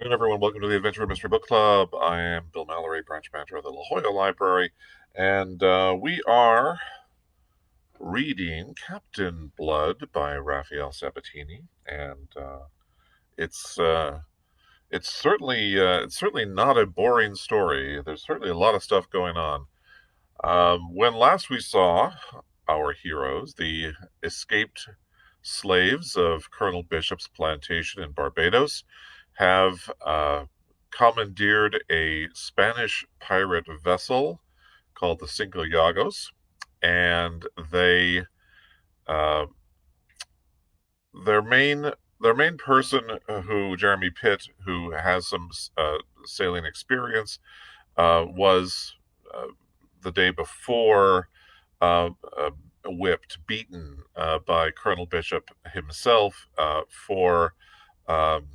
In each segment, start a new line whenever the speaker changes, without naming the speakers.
afternoon, everyone. Welcome to the Adventure Mystery Book Club. I am Bill Mallory, branch manager of the La Jolla Library, and we are reading Captain Blood by Rafeal Sabatini, and it's uh, it's certainly not a boring story. There's certainly a lot of stuff going on. When last we saw our heroes, the escaped slaves of Colonel Bishop's plantation in Barbados, have commandeered a Spanish pirate vessel called the Cinco Llagos, and they uh, their main their main person, who Jeremy Pitt, who has some sailing experience, was uh, the day before uh, uh, whipped, beaten by Colonel Bishop himself for um,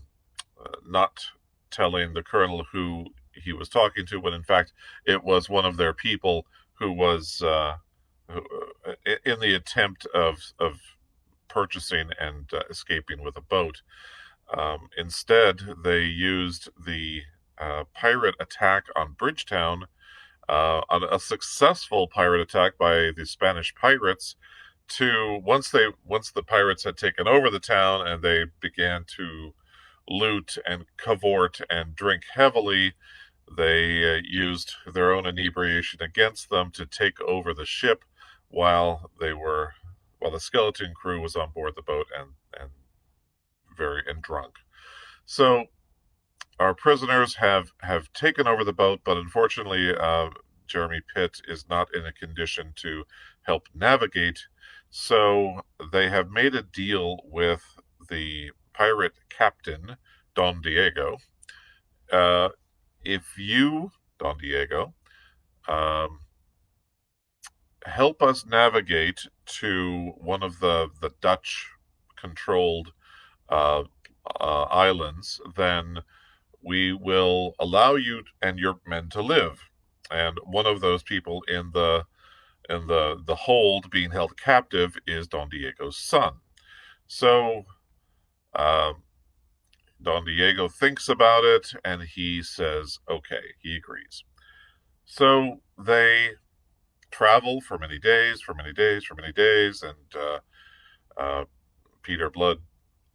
not telling the colonel who he was talking to, when in fact it was one of their people who was in the attempt of purchasing and escaping with a boat. Instead, they used the pirate attack on Bridgetown, on a successful pirate attack by the Spanish pirates. To once the pirates had taken over the town and they began to loot and cavort and drink heavily, they used their own inebriation against them to take over the ship while the skeleton crew was on board the boat and very and drunk. So our prisoners have taken over the boat, but unfortunately, Jeremy Pitt is not in a condition to help navigate. So they have made a deal with the pirate captain, Don Diego. Uh, if you, Don Diego, um, help us navigate to one of the Dutch controlled uh, islands, then we will allow you and your men to live. And one of those people in the hold being held captive is Don Diego's son. So uh, Don Diego thinks about it and he says, okay, he agrees. So they travel for many days, for many days, for many days, and uh, Peter Blood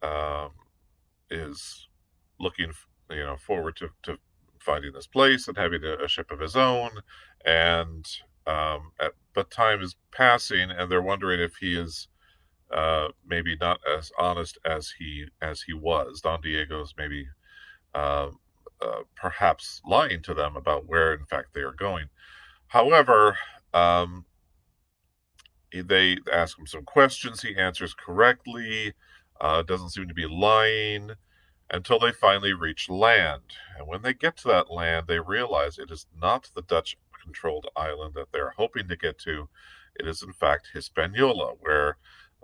um, is looking, forward to finding this place and having a ship of his own. And but time is passing, and they're wondering if he is maybe not as honest as he was. Don Diego's maybe uh, perhaps lying to them about where, in fact, they are going. However, um, they ask him some questions. He answers correctly. Doesn't seem to be lying until they finally reach land. And when they get to that land, they realize it is not the Dutch controlled island that they're hoping to get to. It is, in fact, Hispaniola, where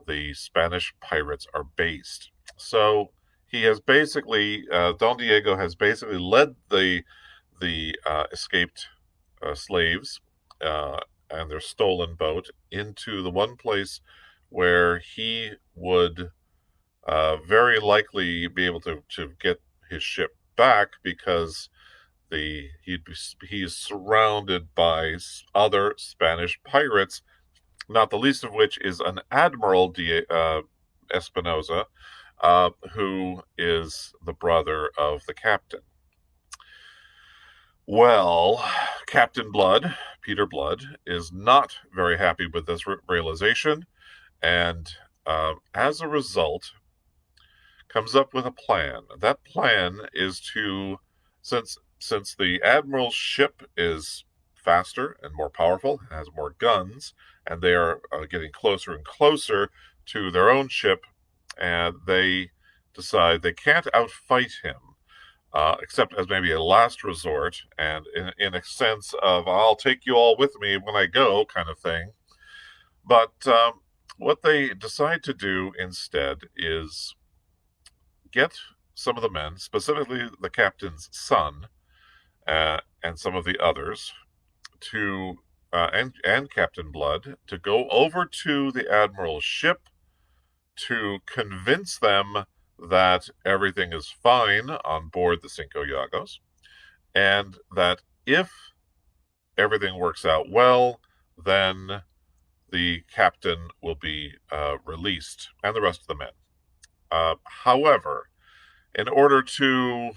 the Spanish pirates are based. So he has basically, Don Diego has basically led the escaped slaves uh, and their stolen boat into the one place where he would very likely be able to get his ship back, because he is surrounded by other Spanish pirates, not the least of which is an Admiral Espinosa, who is the brother of the captain. Well, Captain Blood, Peter Blood, is not very happy with this realization, and as a result, comes up with a plan. That plan is to, since the admiral's ship is faster and more powerful, has more guns, and they are getting closer and closer to their own ship, and they decide they can't outfight him, except as maybe a last resort, and in a sense of I'll take you all with me when I go kind of thing. But what they decide to do instead is get some of the men, specifically the captain's son, and some of the others, to and Captain Blood, to go over to the admiral's ship to convince them that everything is fine on board the Cinco Llagos, and that if everything works out well, then the captain will be released and the rest of the men. However, in order to,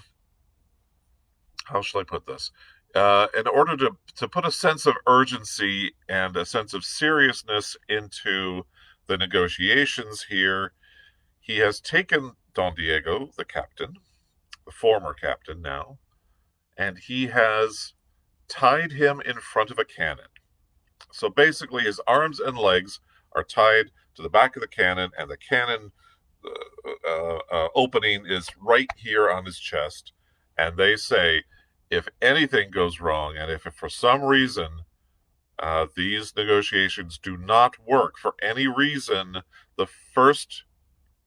how shall I put this? In order to put a sense of urgency and a sense of seriousness into the negotiations here, he has taken Don Diego, the captain, the former captain now, and he has tied him in front of a cannon. So basically, his arms and legs are tied to the back of the cannon, and the cannon opening is right here on his chest. And they say, if anything goes wrong, and if for some reason these negotiations do not work for any reason, the first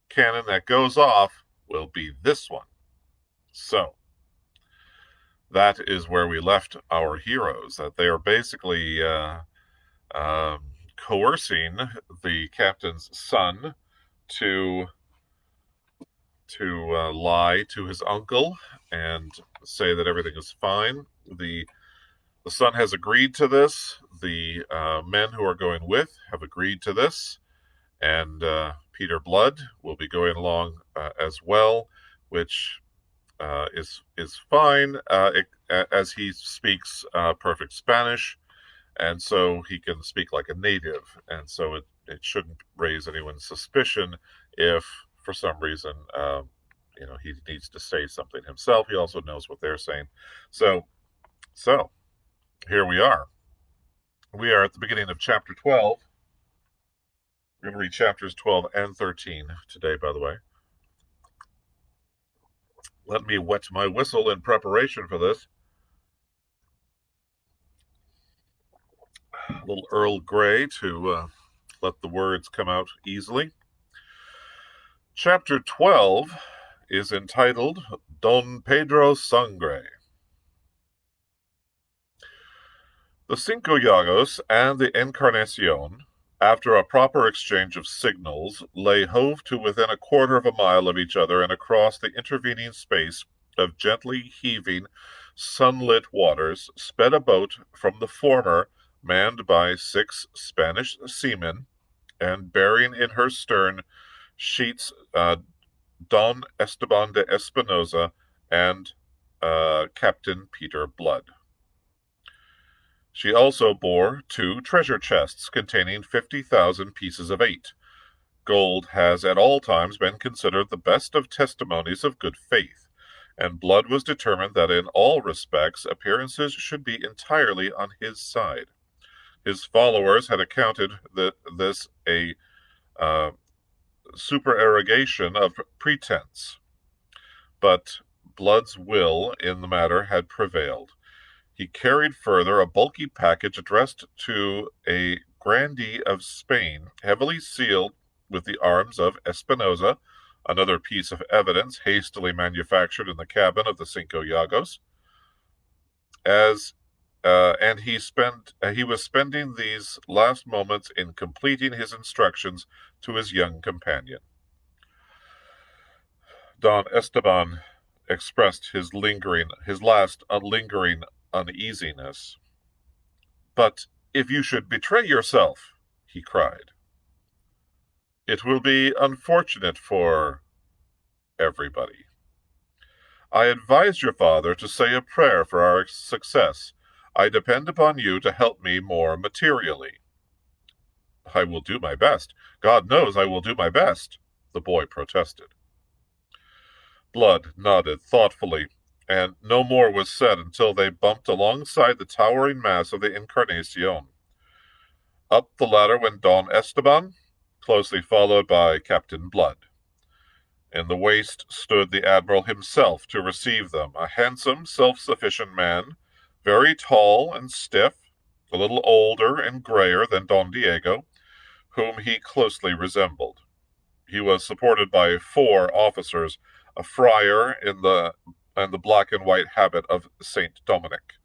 cannon that goes off will be this one. So that is where we left our heroes, that they are basically coercing the captain's son to lie to his uncle and say that everything is fine. The son has agreed to this. The men who are going with have agreed to this, and Peter Blood will be going along as well, which is fine as he speaks perfect Spanish, and so he can speak like a native, and so it shouldn't raise anyone's suspicion if for some reason he needs to say something himself. He also knows what they're saying. So here we are. We are at the beginning of chapter 12. We're going to read chapters 12 and 13 today, by the way. Let me wet my whistle in preparation for this. A little Earl Grey to let the words come out easily. Chapter 12 is entitled Don Pedro Sangre. The Cinco Llagos and the Encarnacion, after a proper exchange of signals, lay hove to within a quarter of a mile of each other and across the intervening space of gently heaving, sunlit waters, sped a boat from the former, manned by 6 Spanish seamen, and bearing in her stern sheets Don Esteban de Espinosa and Captain Peter Blood. She also bore 2 treasure chests containing 50,000 pieces of 8. Gold has at all times been considered the best of testimonies of good faith, and Blood was determined that in all respects appearances should be entirely on his side. His followers had accounted this a supererogation of pretense, but Blood's will in the matter had prevailed. He carried further a bulky package addressed to a grandee of Spain, heavily sealed with the arms of Espinosa, another piece of evidence hastily manufactured in the cabin of the Cinco Llagos. And he was spending these last moments in completing his instructions to his young companion. Don Esteban expressed his last lingering uneasiness. "But if you should betray yourself," he cried, "it will be unfortunate for everybody. I advise your father to say a prayer for our success. I depend upon you to help me more materially." "I will do my best. God knows I will do my best," the boy protested. Blood nodded thoughtfully, and no more was said until they bumped alongside the towering mass of the Encarnacion. Up the ladder went Don Esteban, closely followed by Captain Blood. In the waist stood the Admiral himself to receive them, a handsome, self-sufficient man, very tall and stiff, a little older and grayer than Don Diego, whom he closely resembled. He was supported by 4 officers, a friar in the black and white habit of Saint Dominic.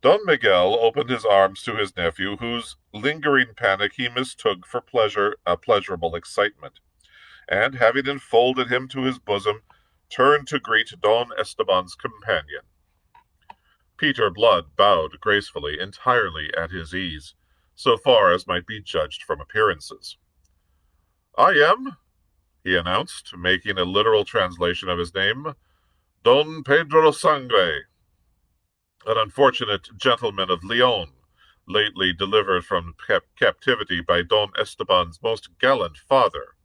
Don Miguel opened his arms to his nephew, whose lingering panic he mistook for pleasurable excitement, and having enfolded him to his bosom, turned to greet Don Esteban's companion. Peter Blood bowed gracefully, entirely at his ease, so far as might be judged from appearances. "I am," he announced, making a literal translation of his name, "Don Pedro Sangre, an unfortunate gentleman of Leon, lately delivered from captivity by Don Esteban's most gallant father."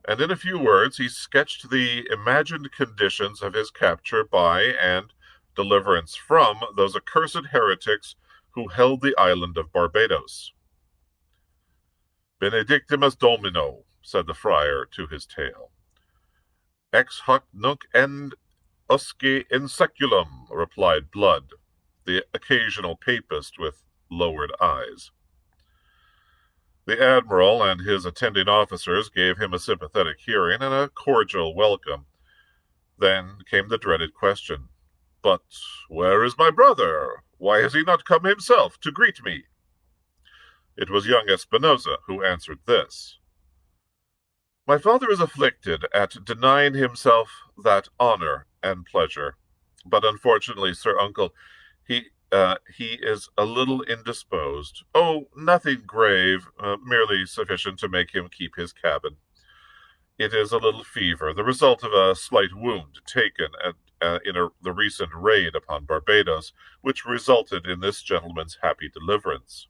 And in a few words he sketched the imagined conditions of his capture by and deliverance from those accursed heretics who held the island of Barbados. "Benedictimus Domino," said the friar to his tale. "Ex hoc nunc end usque in seculum," replied Blood, the occasional papist with lowered eyes. The admiral and his attending officers gave him a sympathetic hearing and a cordial welcome. Then came the dreaded question. "But where is my brother? Why has he not come himself to greet me?" It was young Espinosa who answered this. "My father is afflicted at denying himself that honor and pleasure. But unfortunately, Sir Uncle, he is a little indisposed. Oh, nothing grave, merely sufficient to make him keep his cabin. It is a little fever, the result of a slight wound taken in the recent raid upon Barbados, which resulted in this gentleman's happy deliverance."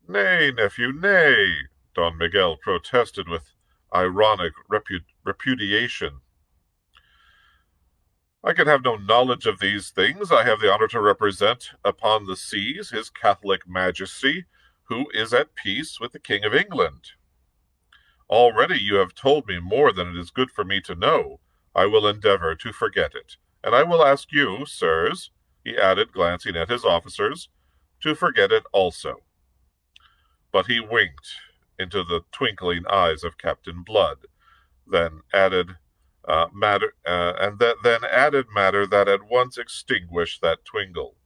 "Nay, nephew, nay," Don Miguel protested with ironic repudiation. "I can have no knowledge of these things. I have the honor to represent upon the seas his Catholic Majesty, who is at peace with the King of England. Already you have told me more than it is good for me to know. I will endeavor to forget it. And I will ask you, sirs," he added, glancing at his officers, "to forget it also." But he winked into the twinkling eyes of Captain Blood, then added matter that at once extinguished that twinkle.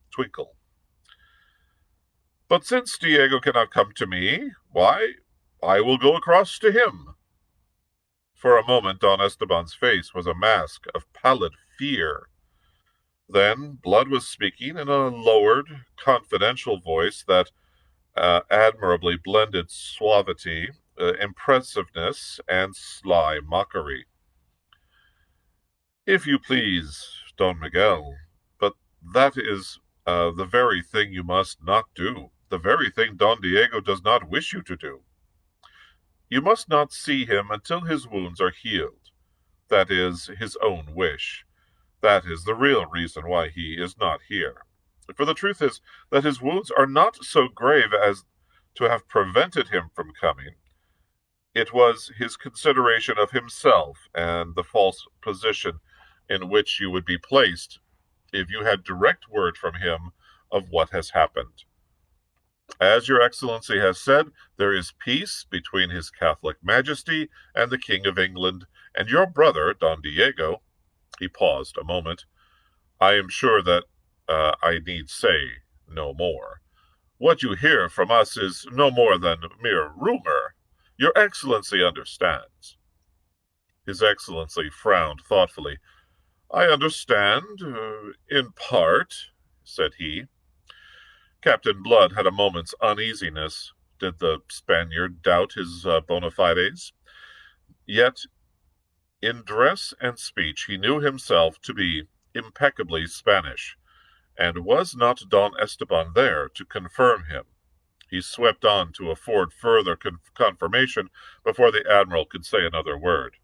"But since Diego cannot come to me, why, I will go across to him." For a moment Don Esteban's face was a mask of pallid fear. Then Blood was speaking in a lowered, confidential voice that admirably blended suavity, impressiveness, and sly mockery. "If you please, Don Miguel, but that is the very thing you must not do, the very thing Don Diego does not wish you to do. You must not see him until his wounds are healed. That is his own wish. That is the real reason why he is not here. For the truth is that his wounds are not so grave as to have prevented him from coming. It was his consideration of himself and the false position in which you would be placed if you had direct word from him of what has happened. As your Excellency has said, there is peace between his Catholic Majesty and the King of England, and your brother, Don Diego." He paused a moment. "I am sure that I need say no more. What you hear from us is no more than mere rumor. Your Excellency understands." His Excellency frowned thoughtfully. "I understand, in part," said he. Captain Blood had a moment's uneasiness. Did the Spaniard doubt his bona fides? Yet, in dress and speech, he knew himself to be impeccably Spanish, and was not Don Esteban there to confirm him? He swept on to afford further confirmation before the admiral could say another word.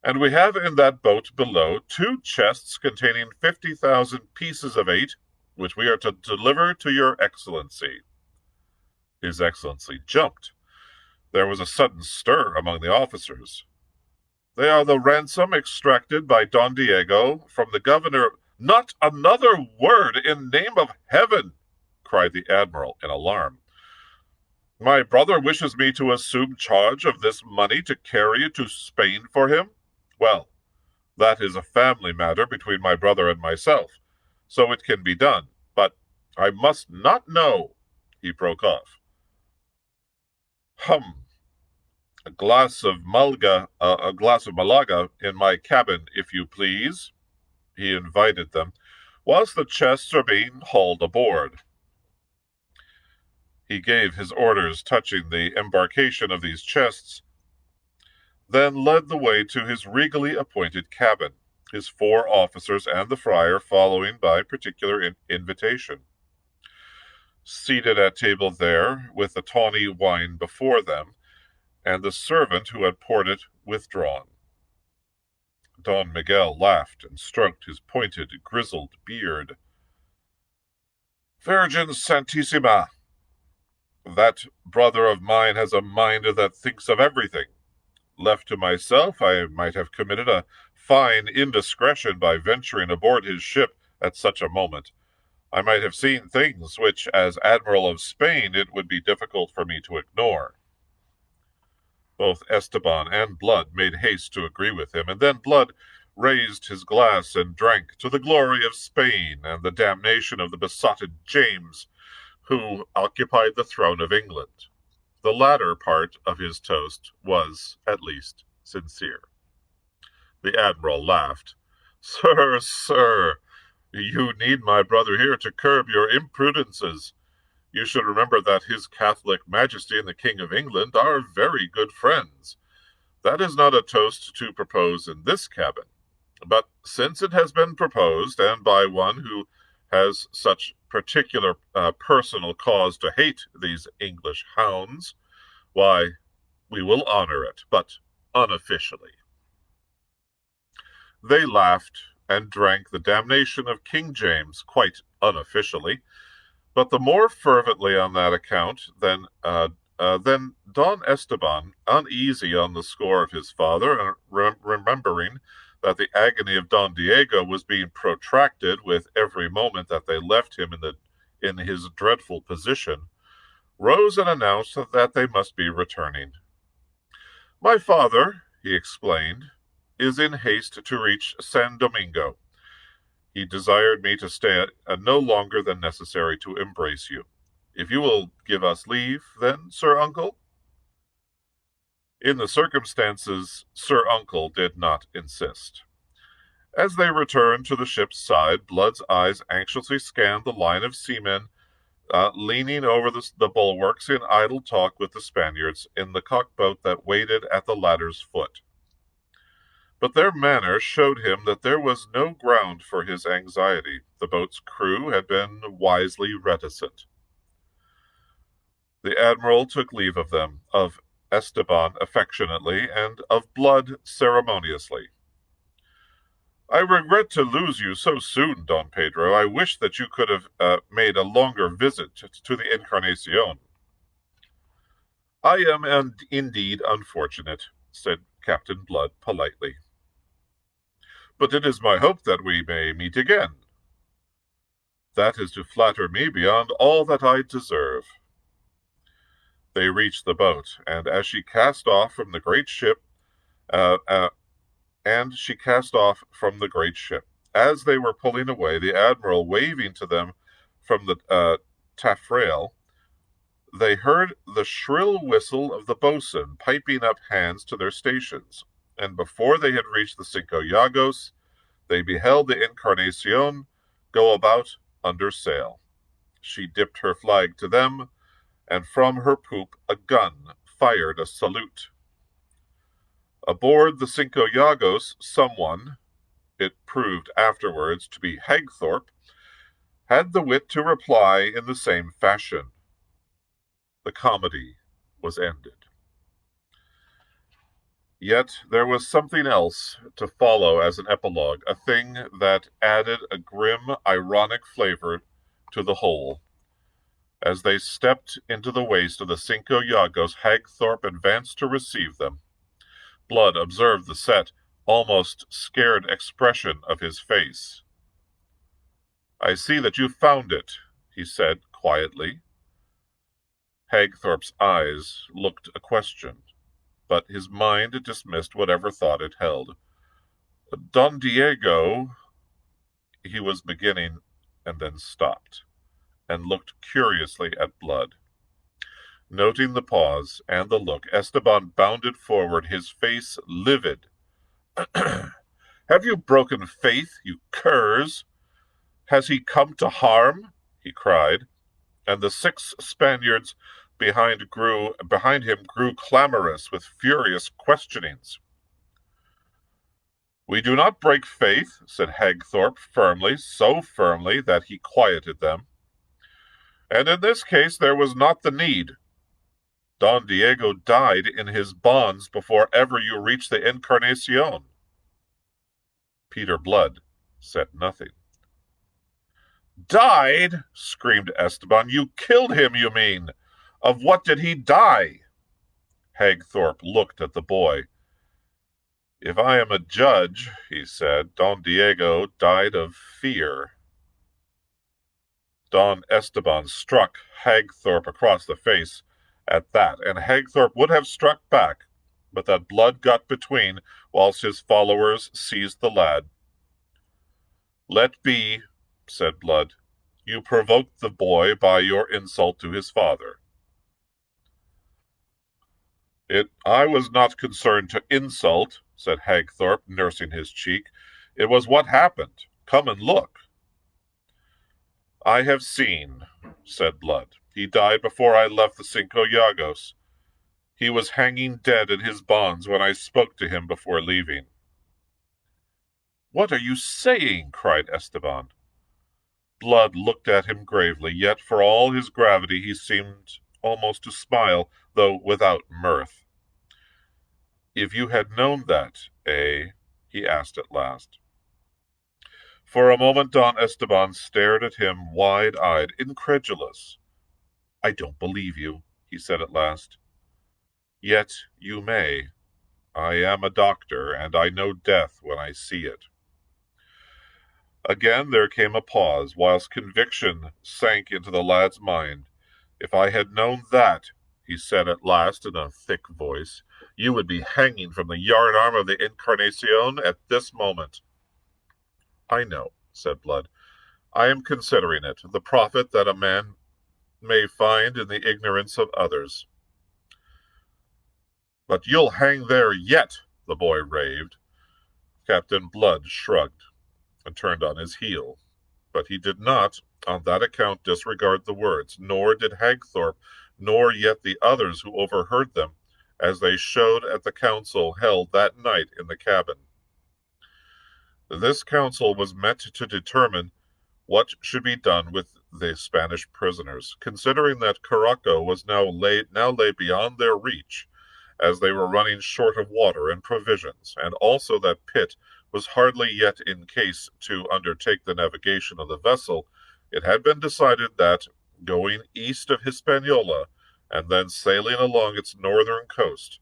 "And we have in that boat below 2 chests containing 50,000 pieces of 8, which we are to deliver to your Excellency." His Excellency jumped. There was a sudden stir among the officers. "They are the ransom extracted by Don Diego from the governor—" "Not another word, in name of heaven!" cried the admiral in alarm. "My brother wishes me to assume charge of this money to carry it to Spain for him? Well, that is a family matter between my brother and myself, so it can be done. But I must not know—" He broke off. "Hum!" A glass of Malaga in my cabin, if you please," he invited them, "whilst the chests are being hauled aboard." He gave his orders touching the embarkation of these chests, then led the way to his regally appointed cabin, his 4 officers and the friar following by particular invitation. Seated at table there, with the tawny wine before them, and the servant who had poured it withdrawn, Don Miguel laughed and stroked his pointed, grizzled beard. "Virgin Santissima! That brother of mine has a mind that thinks of everything. Left to myself, I might have committed a fine indiscretion by venturing aboard his ship at such a moment. I might have seen things which, as Admiral of Spain, it would be difficult for me to ignore." Both Esteban and Blood made haste to agree with him, and then Blood raised his glass and drank to the glory of Spain and the damnation of the besotted James, who occupied the throne of England. The latter part of his toast was, at least, sincere. The Admiral laughed. "Sir, sir, you need my brother here to curb your imprudences. You should remember that his Catholic Majesty and the King of England are very good friends. That is not a toast to propose in this cabin. But since it has been proposed, and by one who has such particular personal cause to hate these English hounds, why, we will honor it, but unofficially." They laughed and drank the damnation of King James quite unofficially, but the more fervently on that account than Don Esteban, uneasy on the score of his father, and remembering that the agony of Don Diego was being protracted with every moment that they left him in his dreadful position, rose and announced that they must be returning. "My father," he explained, "is in haste to reach San Domingo. He desired me to stay no longer than necessary to embrace you. If you will give us leave, then, Sir Uncle?" In the circumstances, Sir Uncle did not insist. As they returned to the ship's side, Blood's eyes anxiously scanned the line of seamen leaning over the bulwarks in idle talk with the Spaniards in the cockboat that waited at the ladder's foot. But their manner showed him that there was no ground for his anxiety. The boat's crew had been wisely reticent. The Admiral took leave of them, of Esteban affectionately, and of Blood ceremoniously. "I regret to lose you so soon, Don Pedro. I wish that you could have made a longer visit to the Encarnacion." "I am indeed unfortunate," said Captain Blood politely. "But it is my hope that we may meet again." "That is to flatter me beyond all that I deserve." They reached the boat, and as she cast off from the great ship, As they were pulling away, the Admiral waving to them from the taffrail, they heard the shrill whistle of the boatswain piping up hands to their stations, and before they had reached the Cinco Llagos, they beheld the Encarnacion go about under sail. She dipped her flag to them, and from her poop a gun fired a salute. Aboard the Cinco Llagos, someone, it proved afterwards to be Hagthorpe, had the wit to reply in the same fashion. The comedy was ended. Yet there was something else to follow as an epilogue, a thing that added a grim, ironic flavor to the whole. As they stepped into the waist of the Cinco Llagos, Hagthorpe advanced to receive them. Blood observed the set, almost scared expression of his face. "I see that you found it," he said quietly. Hagthorpe's eyes looked a question, but his mind dismissed whatever thought it held. "Don Diego," he was beginning, and then stopped, and looked curiously at Blood. Noting the pause and the look, Esteban bounded forward, his face livid. Have you broken faith, you curs? Has he come to harm? He cried, and the 6 Spaniards behind him grew clamorous with furious questionings. We do not break faith, said Hagthorpe firmly, so firmly that he quieted them. And in this case there was not the need. Don Diego died in his bonds before ever you reached the Encarnacion. Peter Blood said nothing. Died? Screamed Esteban. You killed him, you mean? Of what did he die? Hagthorpe looked at the boy. If I am a judge, he said, Don Diego died of fear. Don Esteban struck Hagthorpe across the face at that, and Hagthorpe would have struck back, but that Blood got between, whilst his followers seized the lad. Let be, said Blood. You provoked the boy by your insult to his father. I was not concerned to insult, said Hagthorpe, nursing his cheek. It was what happened. Come and look. I have seen, said Blood. He died before I left the Cinco Llagos. He was hanging dead in his bonds when I spoke to him before leaving. What are you saying? Cried Esteban. Blood looked at him gravely, yet for all his gravity he seemed almost to smile, though without mirth. If you had known that, eh? He asked at last. For a moment Don Esteban stared at him wide-eyed, incredulous. I don't believe you, he said at last. Yet you may. I am a doctor, and I know death when I see it. Again there came a pause, whilst conviction sank into the lad's mind. If I had known that, he said at last in a thick voice, you would be hanging from the yardarm of the Encarnacion at this moment. I know, said Blood. I am considering it, the profit that a man may find in the ignorance of others. But you'll hang there yet, the boy raved. Captain Blood shrugged and turned on his heel, but he did not, on that account, disregard the words, nor did Hagthorpe, nor yet the others who overheard them, as they showed at the council held that night in the cabin. This council was meant to determine what should be done with the Spanish prisoners, considering that Caraco was now lay beyond their reach, as they were running short of water and provisions, and also that Pitt was hardly yet in case to undertake the navigation of the vessel. It had been decided that, going east of Hispaniola, and then sailing along its northern coast,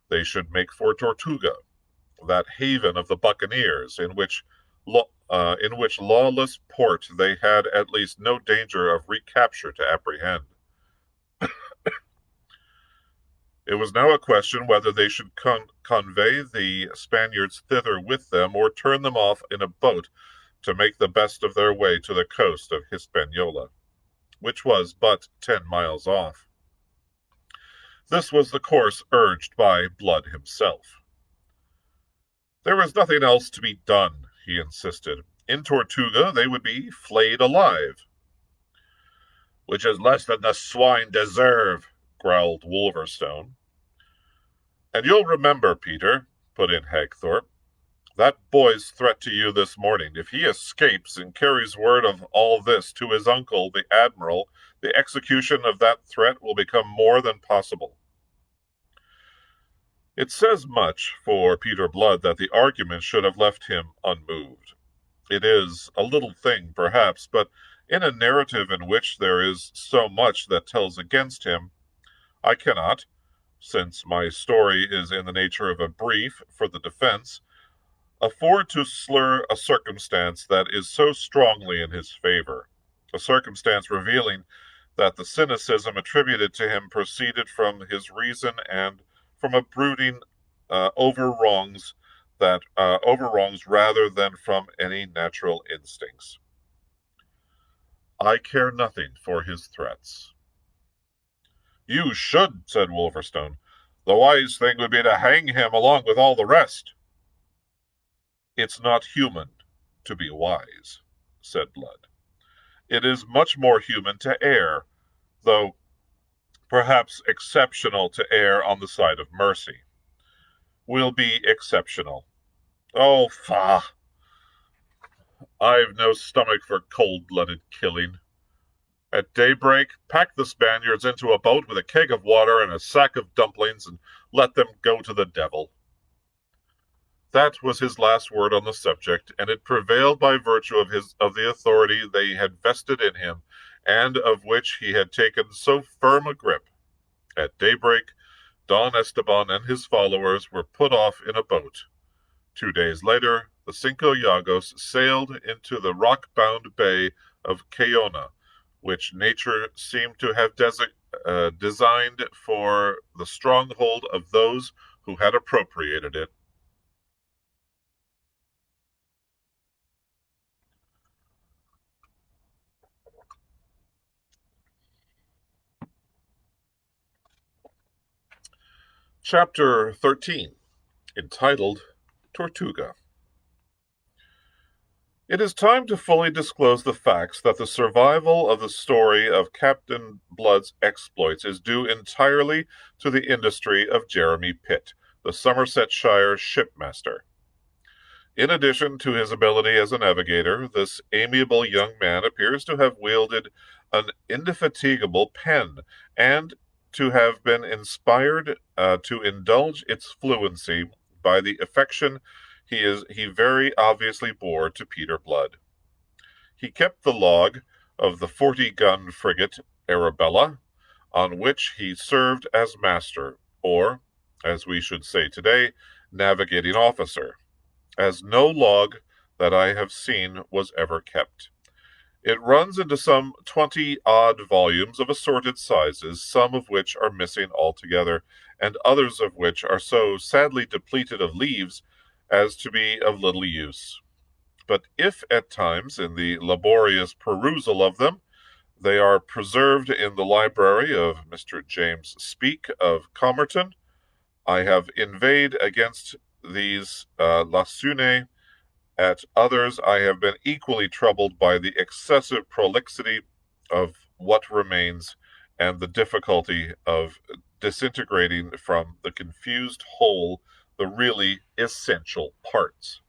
they should make for Tortuga, that haven of the buccaneers, in which lawless port they had at least no danger of recapture to apprehend. It was now a question whether they should convey the Spaniards thither with them, or turn them off in a boat to make the best of their way to the coast of Hispaniola, which was but 10 miles off. This was the course urged by Blood himself. There was nothing else to be done, he insisted. In Tortuga they would be flayed alive. Which is less than the swine deserve, growled Wolverstone. And you'll remember, Peter, put in Hagthorpe, that boy's threat to you this morning. If he escapes and carries word of all this to his uncle, the Admiral, the execution of that threat will become more than possible. It says much for Peter Blood that the argument should have left him unmoved. It is a little thing, perhaps, but in a narrative in which there is so much that tells against him, I cannot, since my story is in the nature of a brief for the defense, afford to slur a circumstance that is so strongly in his favor, a circumstance revealing that the cynicism attributed to him proceeded from his reason and from a brooding over wrongs rather than from any natural instincts. I care nothing for his threats. You should, said Wolverstone. The wise thing would be to hang him along with all the rest. It's not human to be wise, said Blood. It is much more human to err, though perhaps exceptional to err on the side of mercy. We'll be exceptional. Oh, faugh! I've no stomach for cold-blooded killing. At daybreak, pack the Spaniards into a boat with a keg of water and a sack of dumplings, and let them go to the devil. That was his last word on the subject, and it prevailed by virtue of the authority they had vested in him, and of which he had taken so firm a grip. At daybreak, Don Esteban and his followers were put off in a boat. 2 days later, the Cinco Llagos sailed into the rock-bound bay of Cayona, which nature seemed to have designed for the stronghold of those who had appropriated it. Chapter 13, entitled Tortuga. It is time to fully disclose the facts that the survival of the story of Captain Blood's exploits is due entirely to the industry of Jeremy Pitt, the Somersetshire shipmaster. In addition to his ability as a navigator, this amiable young man appears to have wielded an indefatigable pen and to have been inspired to indulge its fluency by the affection he very obviously bore to Peter Blood. He kept the log of the 40-gun frigate Arabella, on which he served as master, or, as we should say today, navigating officer, as no log that I have seen was ever kept. It runs into some 20-odd volumes of assorted sizes, some of which are missing altogether, and others of which are so sadly depleted of leaves as to be of little use. But if at times, in the laborious perusal of them, they are preserved in the library of Mr. James Speke of Comerton, I have inveighed against these lacunae. At others, I have been equally troubled by the excessive prolixity of what remains and the difficulty of disintegrating from the confused whole the really essential parts.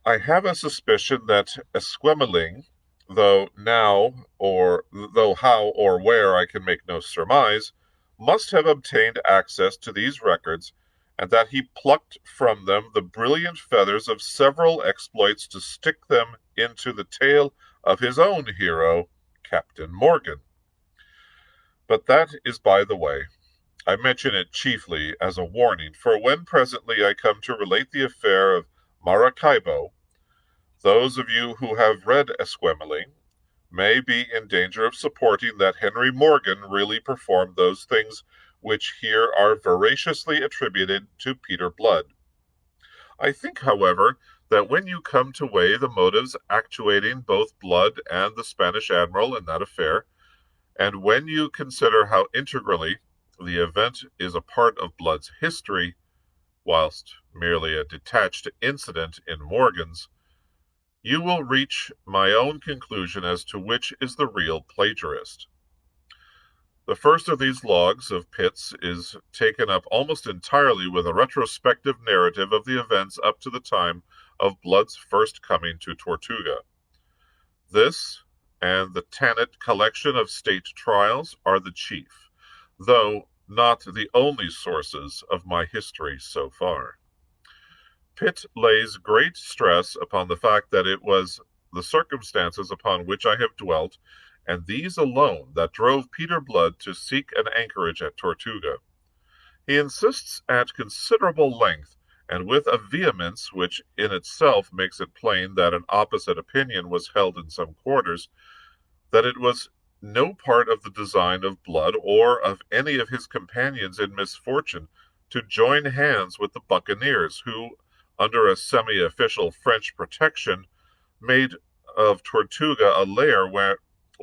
I have a suspicion that Esquemeling, though how or where I can make no surmise, must have obtained access to these records, and that he plucked from them the brilliant feathers of several exploits to stick them into the tail of his own hero, Captain Morgan. But that is by the way. I mention it chiefly as a warning, for when presently I come to relate the affair of Maracaibo, those of you who have read Esquemeling may be in danger of supporting that Henry Morgan really performed those things which here are veraciously attributed to Peter Blood. I think, however, that when you come to weigh the motives actuating both Blood and the Spanish admiral in that affair, and when you consider how integrally the event is a part of Blood's history, whilst merely a detached incident in Morgan's, you will reach my own conclusion as to which is the real plagiarist. The first of these logs of Pitt's is taken up almost entirely with a retrospective narrative of the events up to the time of Blood's first coming to Tortuga. This and the Tannet collection of state trials are the chief, though not the only sources of my history so far. Pitt lays great stress upon the fact that it was the circumstances upon which I have dwelt, and these alone, that drove Peter Blood to seek an anchorage at Tortuga. He insists at considerable length, and with a vehemence which in itself makes it plain that an opposite opinion was held in some quarters, that it was no part of the design of Blood or of any of his companions in misfortune to join hands with the buccaneers, who, under a semi-official French protection, made of Tortuga a lair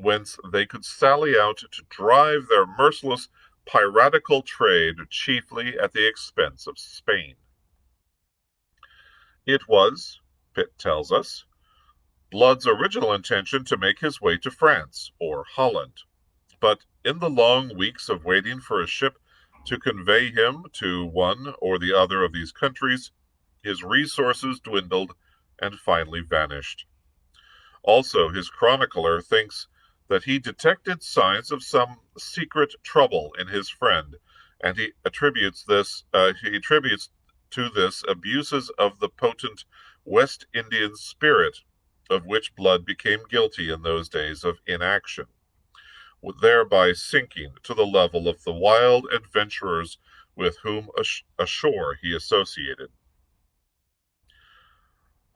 whence they could sally out to drive their merciless piratical trade, chiefly at the expense of Spain. It was, Pitt tells us, Blood's original intention to make his way to France or Holland, but in the long weeks of waiting for a ship to convey him to one or the other of these countries, his resources dwindled and finally vanished. Also, his chronicler thinks that he detected signs of some secret trouble in his friend, and he attributes to this abuses of the potent West Indian spirit of which Blood became guilty in those days of inaction, thereby sinking to the level of the wild adventurers with whom ashore he associated.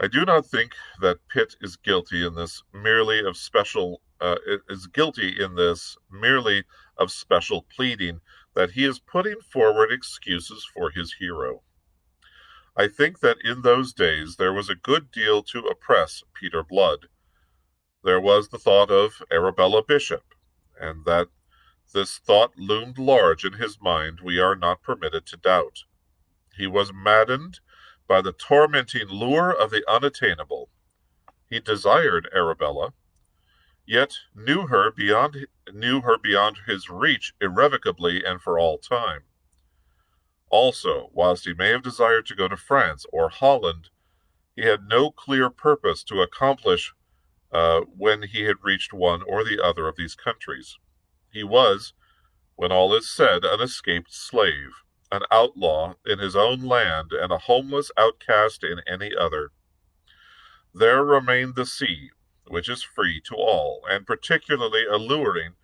I do not think that Pitt is guilty in this merely of special pleading, that he is putting forward excuses for his hero. I think that in those days there was a good deal to oppress Peter Blood. There was the thought of Arabella Bishop, and that this thought loomed large in his mind we are not permitted to doubt. He was maddened by the tormenting lure of the unattainable. He desired Arabella, yet knew her beyond his reach irrevocably and for all time. Also, whilst he may have desired to go to France or Holland, he had no clear purpose to accomplish when he had reached one or the other of these countries. He was, when all is said, an escaped slave, an outlaw in his own land and a homeless outcast in any other. There remained the sea, which is free to all, and particularly alluring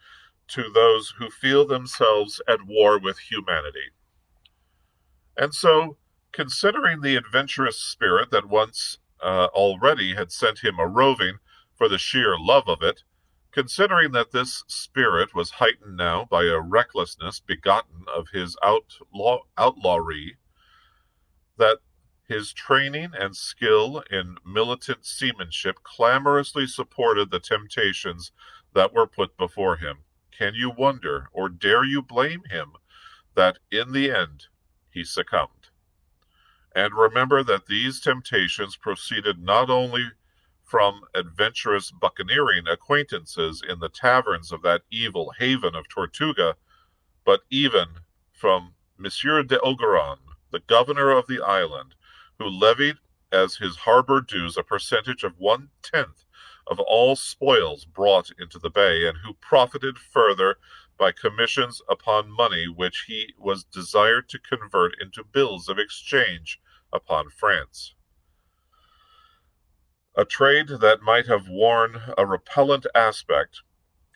to those who feel themselves at war with humanity. And so, considering the adventurous spirit that once already had sent him a roving for the sheer love of it, considering that this spirit was heightened now by a recklessness begotten of his outlawry, that his training and skill in militant seamanship clamorously supported the temptations that were put before him, can you wonder, or dare you blame him, that in the end he succumbed? And remember that these temptations proceeded not only from adventurous buccaneering acquaintances in the taverns of that evil haven of Tortuga, but even from Monsieur de Ogeron, the governor of the island, who levied as his harbor dues a percentage of 1/10 of all spoils brought into the bay, and who profited further by commissions upon money which he was desired to convert into bills of exchange upon France. A trade that might have worn a repellent aspect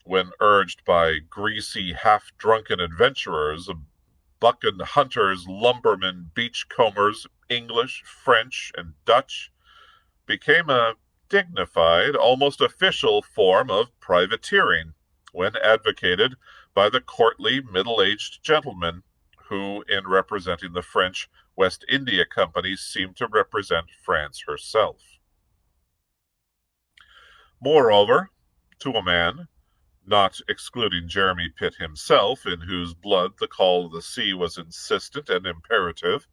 when urged by greasy, half-drunken adventurers, buccan hunters, lumbermen, beachcombers, English, French, and Dutch, became a dignified, almost official form of privateering when advocated by the courtly, middle-aged gentlemen who, in representing the French West India Company, seemed to represent France herself. Moreover, to a man, not excluding Jeremy Pitt himself, in whose blood the call of the sea was insistent and imperative,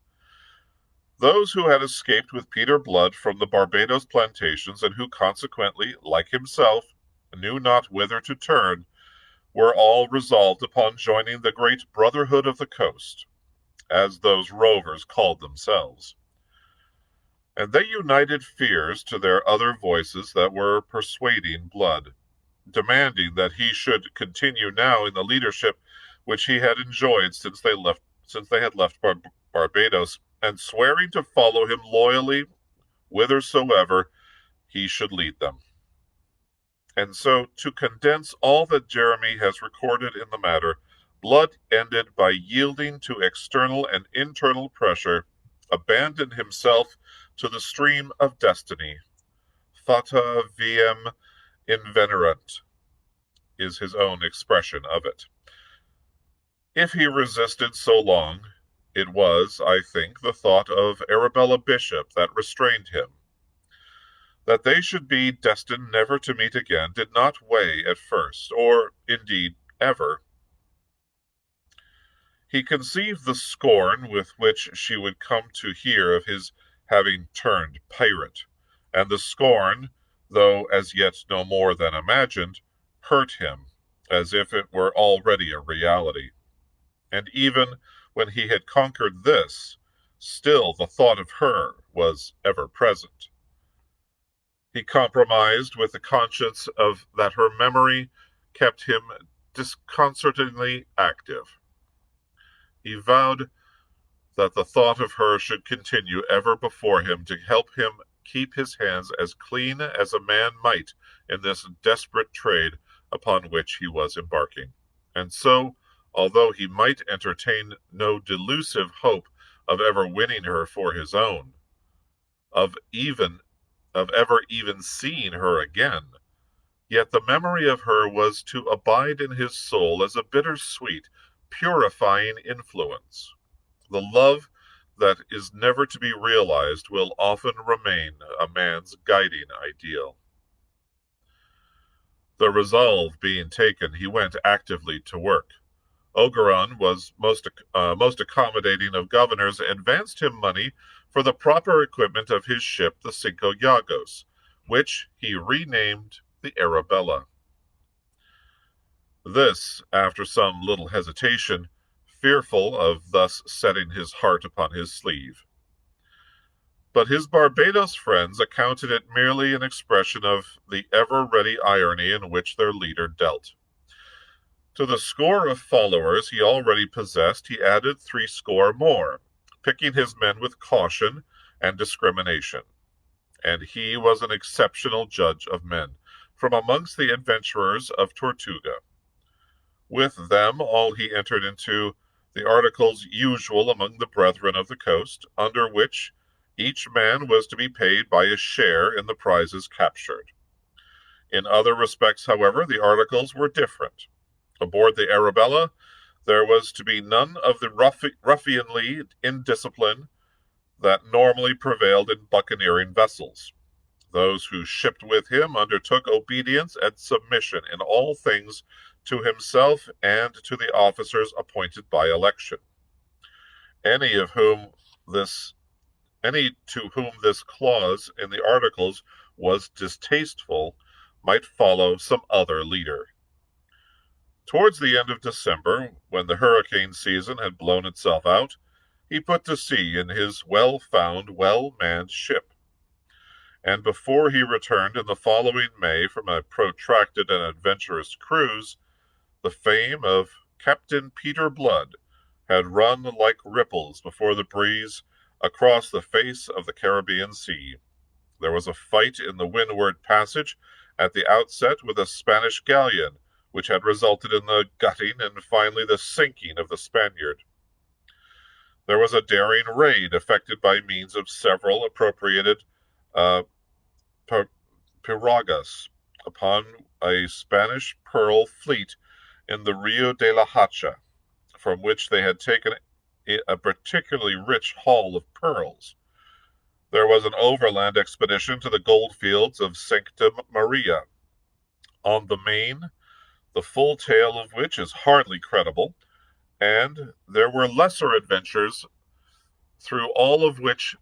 those who had escaped with Peter Blood from the Barbados plantations, and who consequently, like himself, knew not whither to turn, were all resolved upon joining the great Brotherhood of the Coast, as those rovers called themselves. And they united fears to their other voices that were persuading Blood, demanding that he should continue now in the leadership which he had enjoyed since they had left Barbados, and swearing to follow him loyally whithersoever he should lead them. And so, to condense all that Jeremy has recorded in the matter, Blood ended by yielding to external and internal pressure, abandoned himself to the stream of destiny. Fata viam invenerant is his own expression of it. If he resisted so long, it was, I think, the thought of Arabella Bishop that restrained him. That they should be destined never to meet again did not weigh at first, or, indeed, ever. He conceived the scorn with which she would come to hear of his having turned pirate, and the scorn, though as yet no more than imagined, hurt him, as if it were already a reality. And even when he had conquered this, still the thought of her was ever present. He compromised with the conscience of that her memory kept him disconcertingly active. He vowed that the thought of her should continue ever before him to help him keep his hands as clean as a man might in this desperate trade upon which he was embarking. And so, although he might entertain no delusive hope of ever winning her for his own, of ever even seeing her again, yet the memory of her was to abide in his soul as a bitter-sweet, purifying influence. The love that is never to be realized will often remain a man's guiding ideal. The resolve being taken, he went actively to work. Ogeron was most accommodating of governors, advanced him money for the proper equipment of his ship, the Cinco Llagos, which he renamed the Arabella. This, after some little hesitation, fearful of thus setting his heart upon his sleeve. But his Barbados friends accounted it merely an expression of the ever-ready irony in which their leader dealt. To the score of followers he already possessed, he added 60 more, picking his men with caution and discrimination. And he was an exceptional judge of men, from amongst the adventurers of Tortuga. With them all he entered into the articles usual among the brethren of the coast, under which each man was to be paid by a share in the prizes captured. In other respects, however, the articles were different. Aboard the Arabella, there was to be none of the ruffianly indiscipline that normally prevailed in buccaneering vessels. Those who shipped with him undertook obedience and submission in all things to himself and to the officers appointed by election. Any to whom this clause in the articles was distasteful might follow some other leader. Towards the end of December, when the hurricane season had blown itself out, he put to sea in his well-found, well-manned ship. And before he returned in the following May from a protracted and adventurous cruise, the fame of Captain Peter Blood had run like ripples before the breeze across the face of the Caribbean Sea. There was a fight in the Windward Passage at the outset with a Spanish galleon, which had resulted in the gutting and finally the sinking of the Spaniard. There was a daring raid effected by means of several appropriated pirogas upon a Spanish pearl fleet in the Rio de la Hacha, from which they had taken a particularly rich haul of pearls. There was an overland expedition to the gold fields of Sancta Maria. On the Main, the full tale of which is hardly credible, and there were lesser adventures, through all of which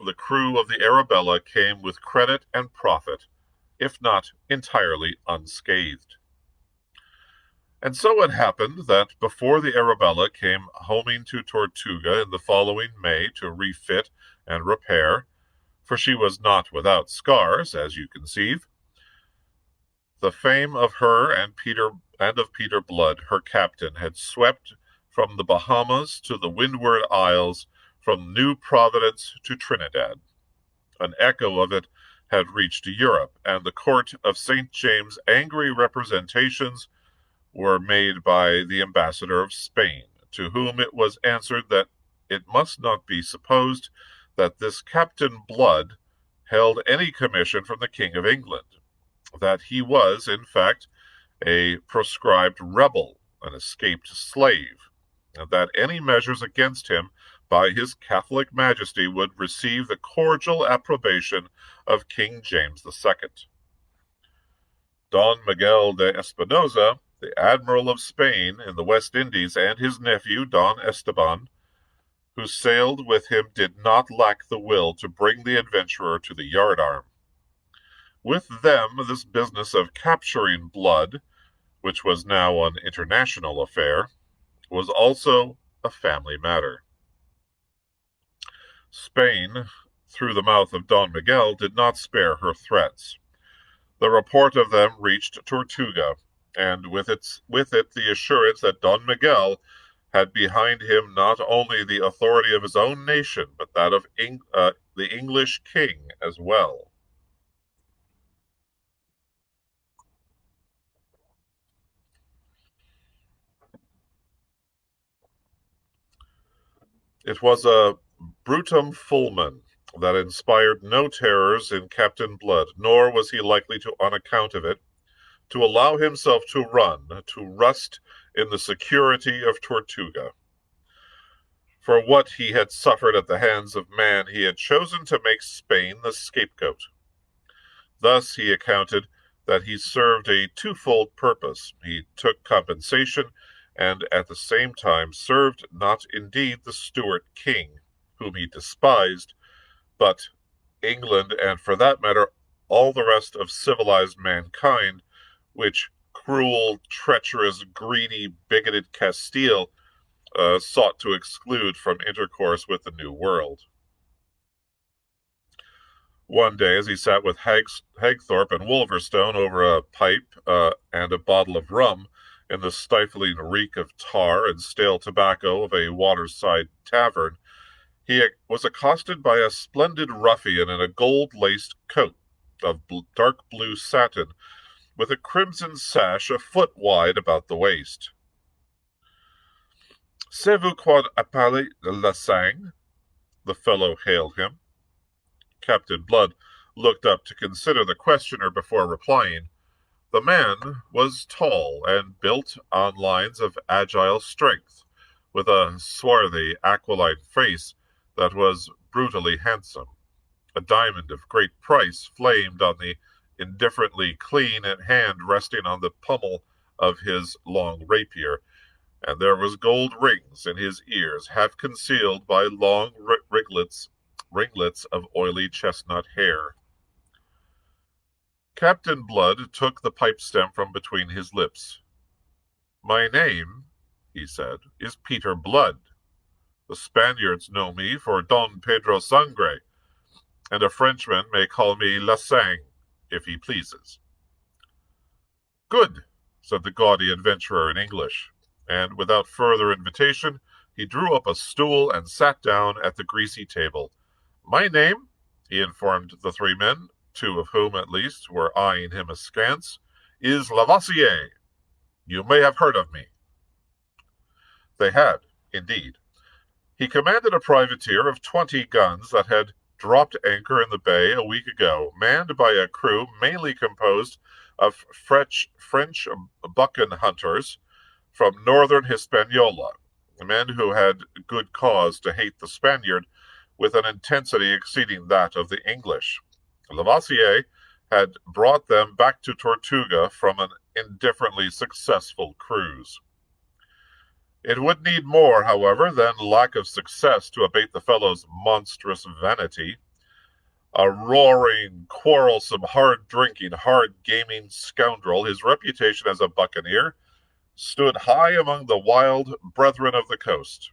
the crew of the Arabella came with credit and profit, if not entirely unscathed. And so it happened that before the Arabella came homing to Tortuga in the following May to refit and repair, for she was not without scars, as you conceive, the fame of her and of Peter Blood, her captain, had swept from the Bahamas to the Windward Isles, from New Providence to Trinidad. An echo of it had reached Europe, and the court of St. James' angry representations were made by the ambassador of Spain, to whom it was answered that it must not be supposed that this Captain Blood held any commission from the King of England, that he was, in fact, a proscribed rebel, an escaped slave, and that any measures against him by his Catholic Majesty would receive the cordial approbation of King James II. Don Miguel de Espinosa, the Admiral of Spain in the West Indies, and his nephew, Don Esteban, who sailed with him, did not lack the will to bring the adventurer to the yardarm. With them, this business of capturing Blood, which was now an international affair, was also a family matter. Spain, through the mouth of Don Miguel, did not spare her threats. The report of them reached Tortuga, and with it the assurance that Don Miguel had behind him not only the authority of his own nation, but that of the English king as well. It was a brutum fulmen that inspired no terrors in Captain Blood, nor was he likely to, on account of it, to allow himself to rust in the security of Tortuga. For what he had suffered at the hands of man, he had chosen to make Spain the scapegoat. Thus he accounted that he served a twofold purpose. He took compensation, and at the same time served not indeed the Stuart king, whom he despised, but England, and for that matter all the rest of civilized mankind, which cruel, treacherous, greedy, bigoted Castile sought to exclude from intercourse with the New World. One day, as he sat with Hagthorpe and Wolverstone over a pipe and a bottle of rum in the stifling reek of tar and stale tobacco of a waterside tavern, he was accosted by a splendid ruffian in a gold-laced coat of dark blue satin, with a crimson sash a foot wide about the waist. "C'est vous quod appelez la sang?" the fellow hailed him. Captain Blood looked up to consider the questioner before replying. The man was tall and built on lines of agile strength, with a swarthy, aquiline face that was brutally handsome. A diamond of great price flamed on the indifferently clean hand resting on the pommel of his long rapier, and there was gold rings in his ears, half concealed by long ringlets of oily chestnut hair. Captain Blood took the pipe stem from between his lips. "My name," he said, "is Peter Blood. The Spaniards know me for Don Pedro Sangre, and a Frenchman may call me La Sang, if he pleases." "Good," said the gaudy adventurer in English, and without further invitation he drew up a stool and sat down at the greasy table. "My name," he informed the three men, two of whom at least were eyeing him askance, "is Lavoisier. You may have heard of me." They had, indeed. He commanded a privateer of 20 guns that had dropped anchor in the bay a week ago, manned by a crew mainly composed of French buccan hunters from northern Hispaniola, men who had good cause to hate the Spaniard with an intensity exceeding that of the English. Lavoisier had brought them back to Tortuga from an indifferently successful cruise. It would need more, however, than lack of success to abate the fellow's monstrous vanity. A roaring, quarrelsome, hard-drinking, hard-gaming scoundrel, his reputation as a buccaneer stood high among the wild brethren of the coast.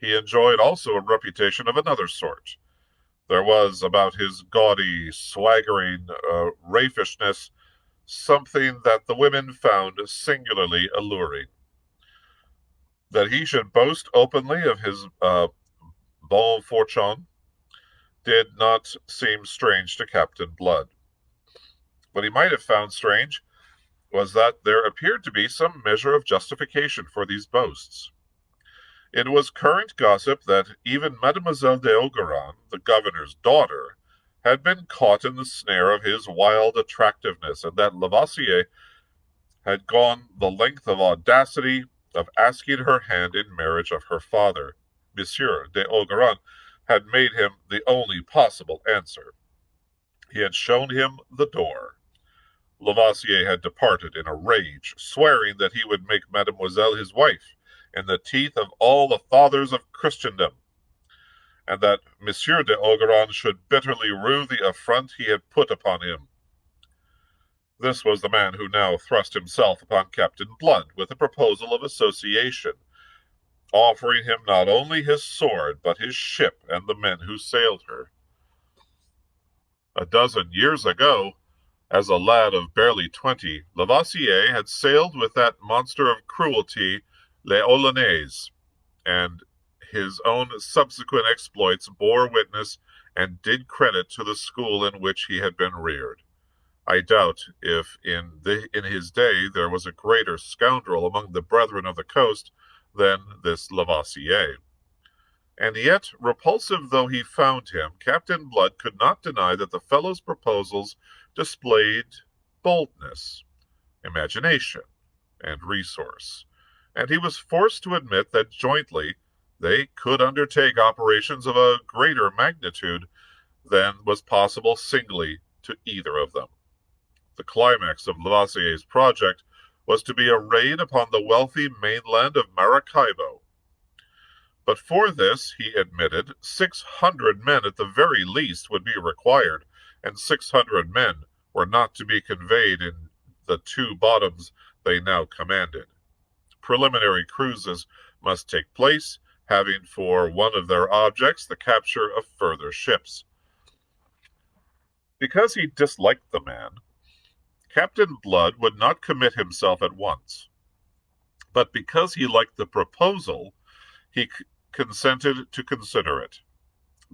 He enjoyed also a reputation of another sort. There was about his gaudy, swaggering raffishness something that the women found singularly alluring. That he should boast openly of his bon fortune did not seem strange to Captain Blood. What he might have found strange was that there appeared to be some measure of justification for these boasts. It was current gossip that even Mademoiselle de Ogeron, the governor's daughter, had been caught in the snare of his wild attractiveness, and that Lavoisier had gone the length of audacity of asking her hand in marriage of her father. Monsieur de Ogeron had made him the only possible answer. He had shown him the door. Lavoisier had departed in a rage, swearing that he would make Mademoiselle his wife in the teeth of all the fathers of Christendom, and that Monsieur de Ogeron should bitterly rue the affront he had put upon him. This was the man who now thrust himself upon Captain Blood with a proposal of association, offering him not only his sword, but his ship and the men who sailed her. A dozen years ago, as a lad of barely 20, Lavoisier had sailed with that monster of cruelty, Les Hollandaises, and his own subsequent exploits bore witness and did credit to the school in which he had been reared. I doubt if in his day there was a greater scoundrel among the brethren of the coast than this Lavoisier. And yet, repulsive though he found him, Captain Blood could not deny that the fellow's proposals displayed boldness, imagination, and resource, and he was forced to admit that jointly they could undertake operations of a greater magnitude than was possible singly to either of them. The climax of Lavoisier's project was to be a raid upon the wealthy mainland of Maracaibo. But for this, he admitted, 600 men at the very least would be required, and 600 men were not to be conveyed in the 2 bottoms they now commanded. Preliminary cruises must take place, having for one of their objects the capture of further ships. Because he disliked the man, Captain Blood would not commit himself at once. But because he liked the proposal, he consented to consider it,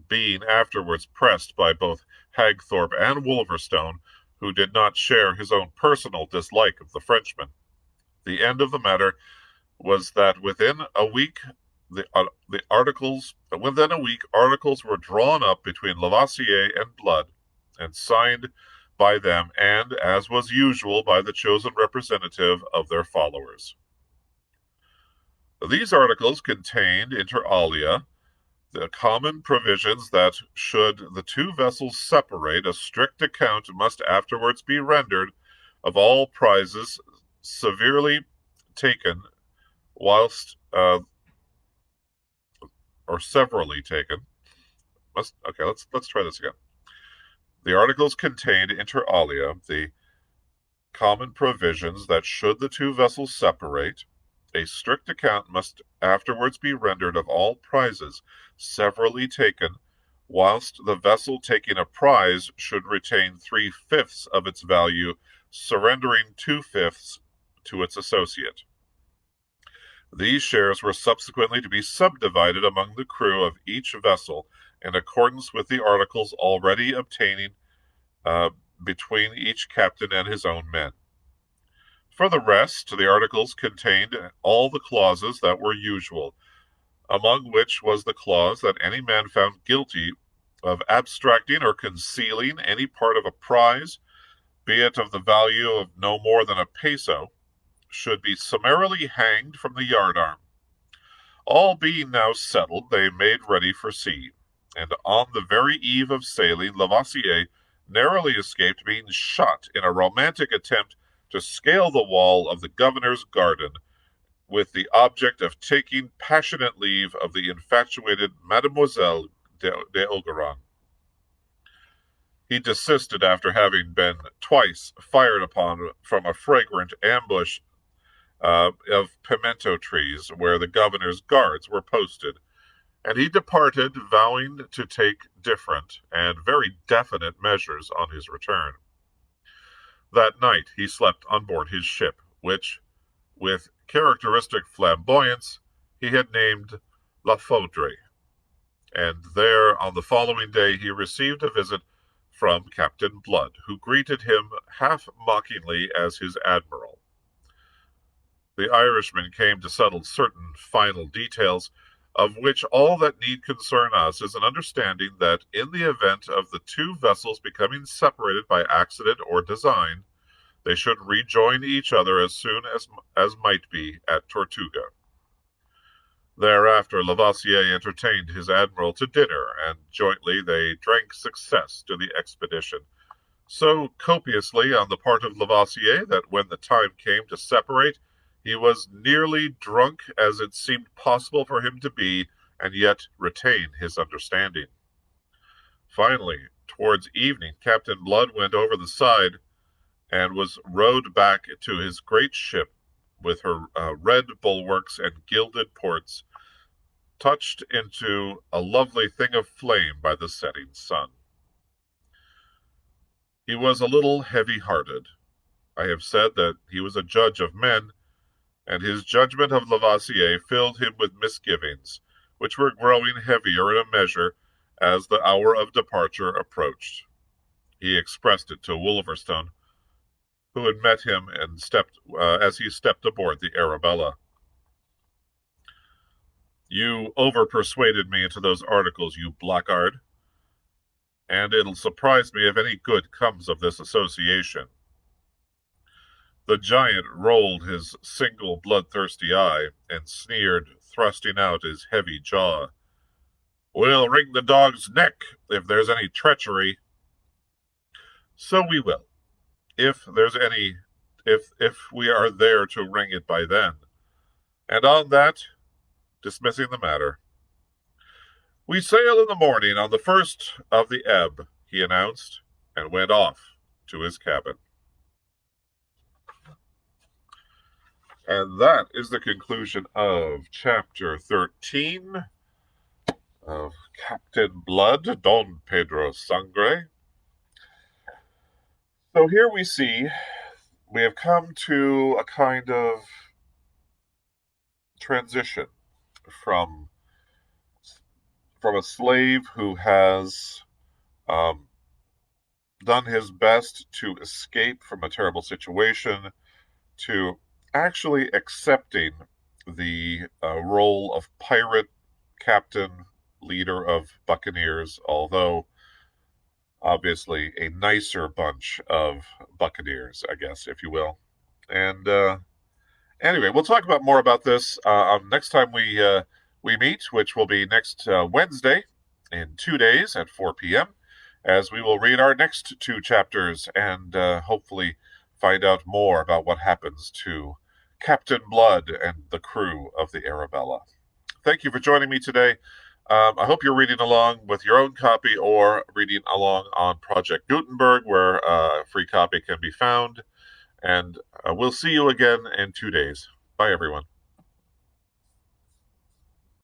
being afterwards pressed by both Hagthorpe and Wolverstone, who did not share his own personal dislike of the Frenchman. The end of the matter was that within a week articles were drawn up between Lavoisier and Blood and signed by them and, as was usual, by the chosen representative of their followers. These articles contained, inter alia, the common provisions that, should the 2 vessels separate, a strict account must afterwards be rendered of all prizes severely taken, whilst or severally taken. Let's try this again. The articles contained, inter alia, the common provisions that, should the 2 vessels separate, a strict account must afterwards be rendered of all prizes severally taken, whilst the vessel taking a prize should retain 3/5 of its value, surrendering 2/5 to its associate. These shares were subsequently to be subdivided among the crew of each vessel in accordance with the articles already obtaining between each captain and his own men. For the rest, the articles contained all the clauses that were usual, among which was the clause that any man found guilty of abstracting or concealing any part of a prize, be it of the value of no more than a peso, should be summarily hanged from the yardarm. All being now settled, they made ready for sea, and on the very eve of sailing, Lavoisier narrowly escaped being shot in a romantic attempt to scale the wall of the governor's garden, with the object of taking passionate leave of the infatuated Mademoiselle de Ogeron. He desisted after having been twice fired upon from a fragrant ambush of pimento trees where the governor's guards were posted, and he departed, vowing to take different and very definite measures on his return. That night he slept on board his ship, which, with characteristic flamboyance, he had named La Foudre, and there on the following day he received a visit from Captain Blood, who greeted him half mockingly as his admiral. The Irishman came to settle certain final details, of which all that need concern us is an understanding that in the event of the 2 vessels becoming separated by accident or design, they should rejoin each other as soon as might be at Tortuga. Thereafter, Lavoisier entertained his admiral to dinner, and jointly they drank success to the expedition so copiously on the part of Lavoisier that when the time came to separate, he was nearly drunk as it seemed possible for him to be, and yet retain his understanding. Finally, towards evening, Captain Blood went over the side and was rowed back to his great ship with her red bulwarks and gilded ports, touched into a lovely thing of flame by the setting sun. He was a little heavy-hearted. I have said that he was a judge of men, and his judgment of Lavoisier filled him with misgivings, which were growing heavier in a measure as the hour of departure approached. He expressed it to Wolverstone, who had met him and as he stepped aboard the Arabella. You over-persuaded me into those articles, you blackguard, and it'll surprise me if any good comes of this association. The giant rolled his single bloodthirsty eye and sneered, thrusting out his heavy jaw. We'll wring the dog's neck if there's any treachery. So we will, if we are there to wring it by then. And on that, dismissing the matter. We sail in the morning on the first of the ebb, he announced, and went off to his cabin. And that is the conclusion of Chapter 13 of Captain Blood, Don Pedro Sangre. So here we see we have come to a kind of transition from a slave who has done his best to escape from a terrible situation to actually accepting the role of pirate captain, leader of buccaneers, although obviously a nicer bunch of buccaneers, I guess, if you will. And anyway, we'll talk about more about this next time we meet, which will be next Wednesday in 2 days at 4 p.m., as we will read our next 2 chapters and hopefully find out more about what happens to Captain Blood and the crew of the Arabella. Thank you for joining me today. I hope you're reading along with your own copy or reading along on Project Gutenberg, where a free copy can be found. And we'll see you again in 2 days. Bye, everyone.